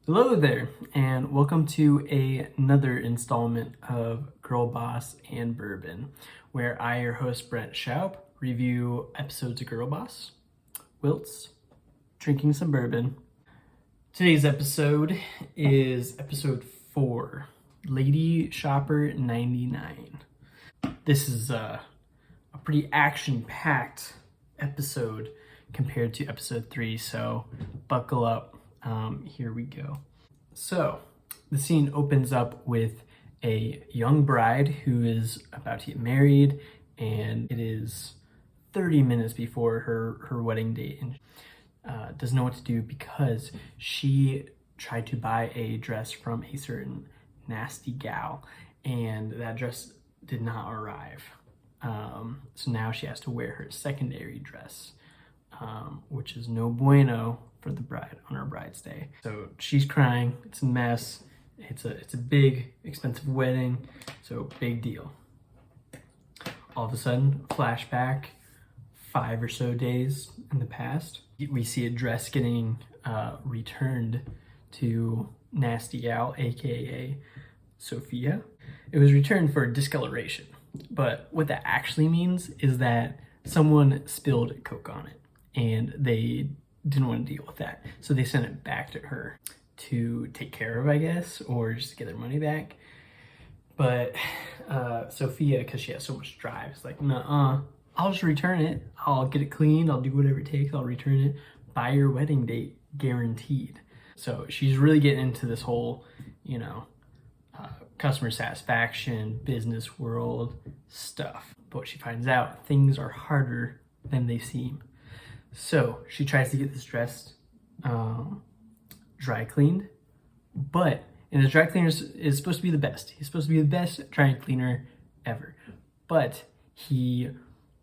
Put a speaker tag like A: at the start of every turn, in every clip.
A: Hello there, and welcome to another installment of Girl Boss and Bourbon, where I, your host Brent Schaub, review episodes of Girl Boss, whilst drinking some bourbon. Today's episode is episode 4, Laddyshopper99. This is a pretty action-packed episode compared to episode 3, so buckle up. Here we go. So the scene opens up with a young bride who is about to get married, and it is 30 minutes before her wedding date, and doesn't know what to do because she tried to buy a dress from a certain nasty gal, and that dress did not arrive. So now she has to wear her secondary dress, which is no bueno for the bride on her bride's day. So she's crying. It's a mess. It's a big, expensive wedding. So big deal. All of a sudden, flashback 5 or so days in the past. We see a dress getting returned to Nasty Gal, aka Sophia. It was returned for discoloration, but what that actually means is that someone spilled Coke on it, and they didn't want to deal with that. So they sent it back to her to take care of, I guess, or just get their money back. But Sophia, because she has so much drive, is like, nuh-uh, I'll just return it. I'll get it cleaned. I'll do whatever it takes. I'll return it by your wedding date, guaranteed. So she's really getting into this whole, customer satisfaction, business world stuff. But what she finds out, things are harder than they seem. So she tries to get this dress dry cleaned, and the dry cleaner is supposed to be the best. He's supposed to be the best dry cleaner ever. But he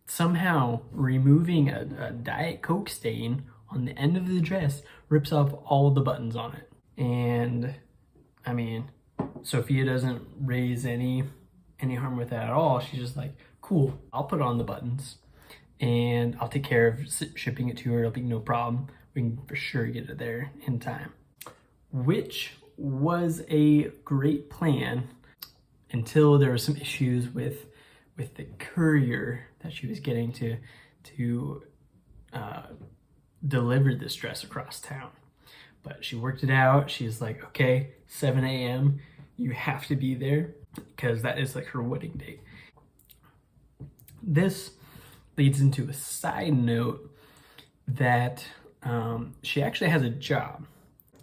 A: somehow, removing a Diet Coke stain on the end of the dress, rips off all the buttons on it. And I mean, Sophia doesn't raise any harm with that at all. She's just like, cool, I'll put on the buttons and I'll take care of shipping it to her. It'll be no problem. We can for sure get it there in time. Which was a great plan until there were some issues with the courier that she was getting to deliver this dress across town. But she worked it out. She's like, okay, 7 a.m. you have to be there because that is like her wedding date. This leads into a side note that she actually has a job.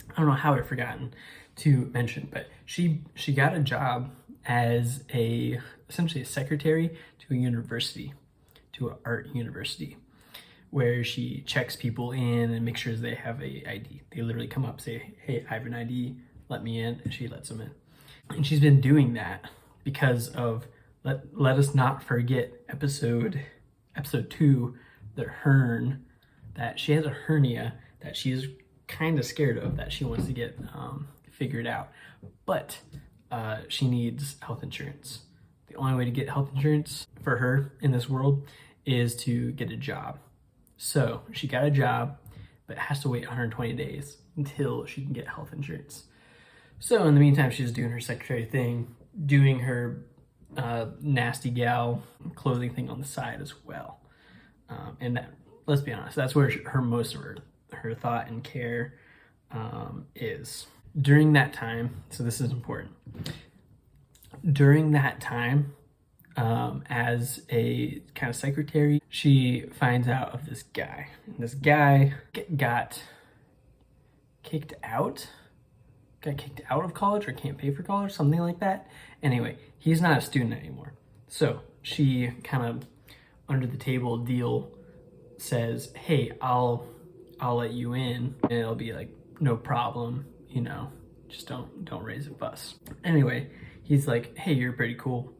A: I don't know how I've forgotten to mention, but she got a job as essentially a secretary to a university, to an art university, where she checks people in and makes sure they have a ID. They literally come up, say, hey, I have an ID, let me in, and she lets them in. And she's been doing that because of, let us not forget episode 2, the Hern, that she has a hernia that she's kind of scared of, that she wants to get figured out. But she needs health insurance. The only way to get health insurance for her in this world is to get a job. So she got a job, but has to wait 120 days until she can get health insurance. So in the meantime, she's doing her secretary thing, doing her nasty gal clothing thing on the side as well. And that, let's be honest, that's where most of her thought and care is. During that time, so this is important. During that time, as a kind of secretary, she finds out of this guy. And this guy got kicked out of college or can't pay for college, something like that. Anyway, he's not a student anymore. So she kind of under the table deal says, hey, I'll let you in, and it'll be like no problem, just don't raise a fuss. Anyway, he's like, hey, you're pretty cool.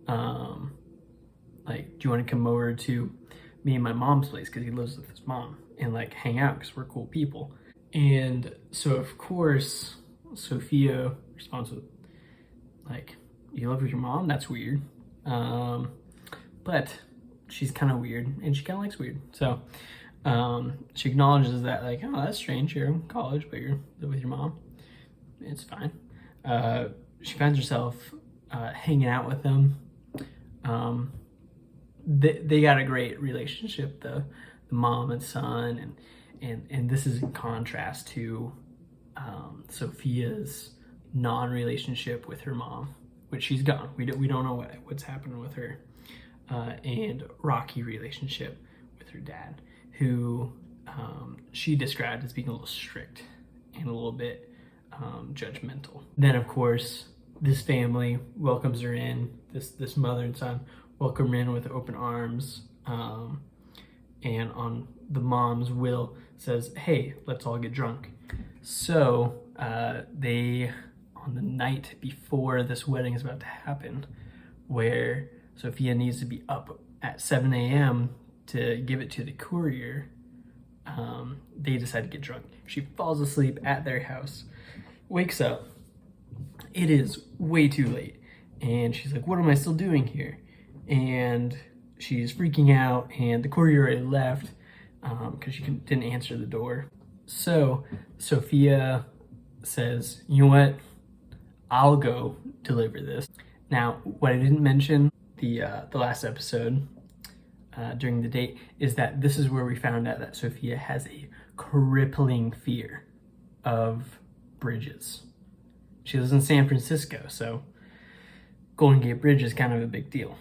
A: Like, do you want to come over to me and my mom's place, because he lives with his mom, and like hang out because we're cool people? And so of course Sophia responds with like, you live with your mom? That's weird. But she's kind of weird, and she kind of likes weird. So she acknowledges that, like, oh, that's strange. You're in college, but you're with your mom. It's fine. She finds herself hanging out with him. They got a great relationship, the mom and son, and this is in contrast to Sophia's non-relationship with her mom, which she's gone. We don't know what's happening with her, and rocky relationship with her dad, who she described as being a little strict and a little bit judgmental. Then, of course, this family welcomes her in. This mother and son welcome her in with open arms, and on the mom's will says, "Hey, let's all get drunk." So they, on the night before this wedding is about to happen, where Sophia needs to be up at 7 a.m. to give it to the courier, they decide to get drunk. She falls asleep at their house, wakes up. It is way too late. And she's like, what am I still doing here? And she's freaking out, and the courier already left because she didn't answer the door. So Sophia says, you know what? I'll go deliver this. Now, what I didn't mention the last episode during the date is that this is where we found out that Sophia has a crippling fear of bridges. She lives in San Francisco, so Golden Gate Bridge is kind of a big deal.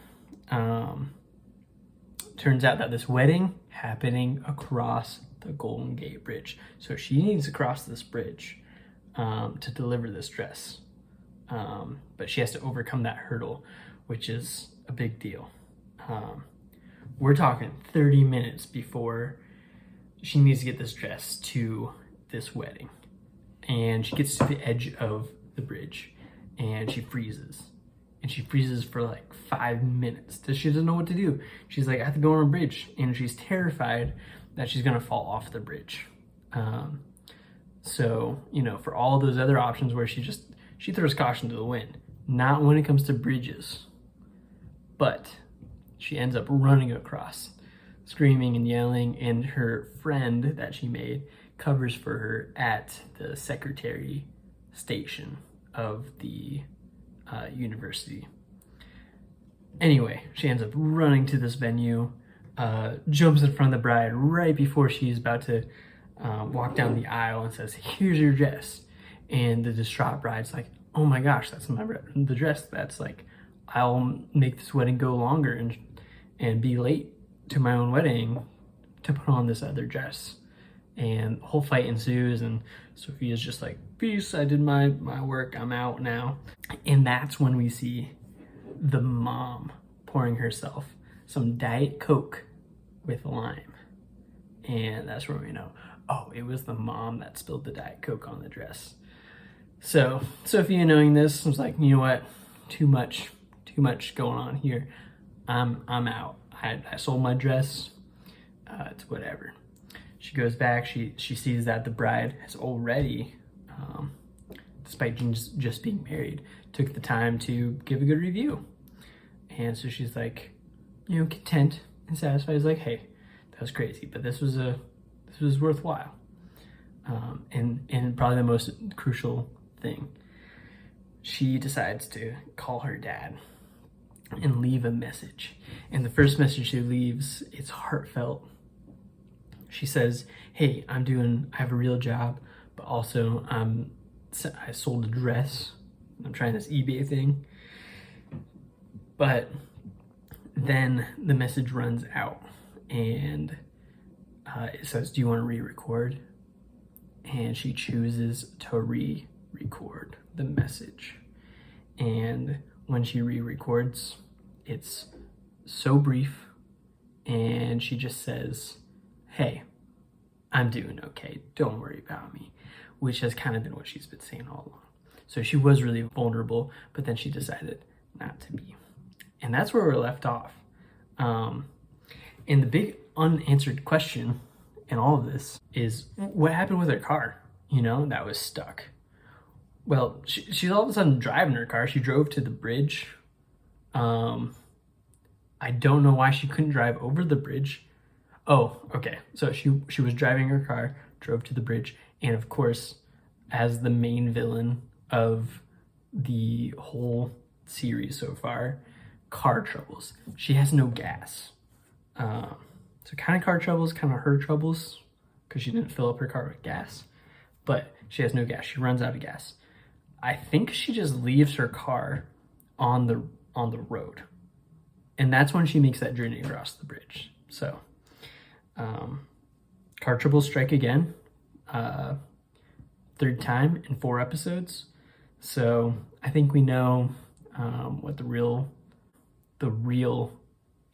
A: Turns out that this wedding happening across the Golden Gate Bridge. So she needs to cross this bridge to deliver this dress. But she has to overcome that hurdle, which is a big deal. We're talking 30 minutes before she needs to get this dress to this wedding. And she gets to the edge of the bridge and she freezes. And she freezes for like 5 minutes. She doesn't know what to do. She's like, I have to go on a bridge. And she's terrified that she's gonna fall off the bridge. So, you know, for all those other options where she throws caution to the wind. Not when it comes to bridges. But she ends up running across, screaming and yelling, and her friend that she made covers for her at the secretary station of the university. Anyway, she ends up running to this venue, jumps in front of the bride right before she's about to walk down the aisle and says, here's your dress. And the distraught bride's like, oh my gosh, that's the dress that's like, I'll make this wedding go longer and be late to my own wedding to put on this other dress. And the whole fight ensues, and Sophia's just like, peace, I did my work, I'm out now. And that's when we see the mom pouring herself some Diet Coke with lime. And that's where we know, oh, it was the mom that spilled the Diet Coke on the dress. So Sophia, knowing this, was like, you know what, too much going on here. I'm out. I sold my dress. It's whatever. She goes back. She sees that the bride has already, despite just being married, took the time to give a good review. And so she's like, you know, content and satisfied. She's like, hey, that was crazy, but this was worthwhile. And probably the most crucial thing, she decides to call her dad and leave a message. And the first message she leaves, it's heartfelt. She says, hey, I have a real job, but also I sold a dress. I'm trying this eBay thing. But then the message runs out and it says, do you want to re-record? And she chooses to re-record the message. And when she re-records, it's so brief, and she just says, hey, I'm doing okay, don't worry about me, which has kind of been what she's been saying all along. So she was really vulnerable, but then she decided not to be. And that's where we're left off. And the big unanswered question in all of this is, what happened with her car, you know, that was stuck? Well, she's all of a sudden driving her car. She drove to the bridge. I don't know why she couldn't drive over the bridge. Oh, okay. So she was driving her car, drove to the bridge, and of course, as the main villain of the whole series so far, car troubles. She has no gas. So kind of car troubles, kind of her troubles, because she didn't fill up her car with gas. But she has no gas. She runs out of gas. I think she just leaves her car on the road. And that's when she makes that journey across the bridge. So, car troubles strike again. Third time in 4 episodes. So I think we know what the real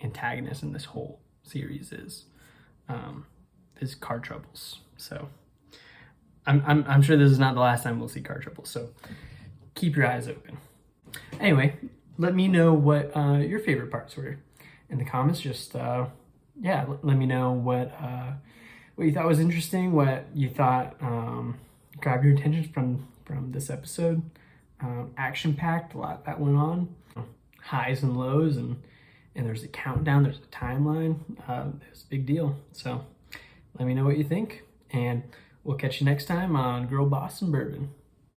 A: antagonist in this whole series is car troubles. So I'm sure this is not the last time we'll see car troubles. So keep your eyes open. Anyway, let me know what your favorite parts were in the comments. Just yeah, let me know what you thought was interesting, what you thought grabbed your attention from this episode. Action-packed, a lot that went on. Highs and lows, and there's a countdown, there's a timeline. It's a big deal. So let me know what you think, and we'll catch you next time on Girl Boss and Bourbon.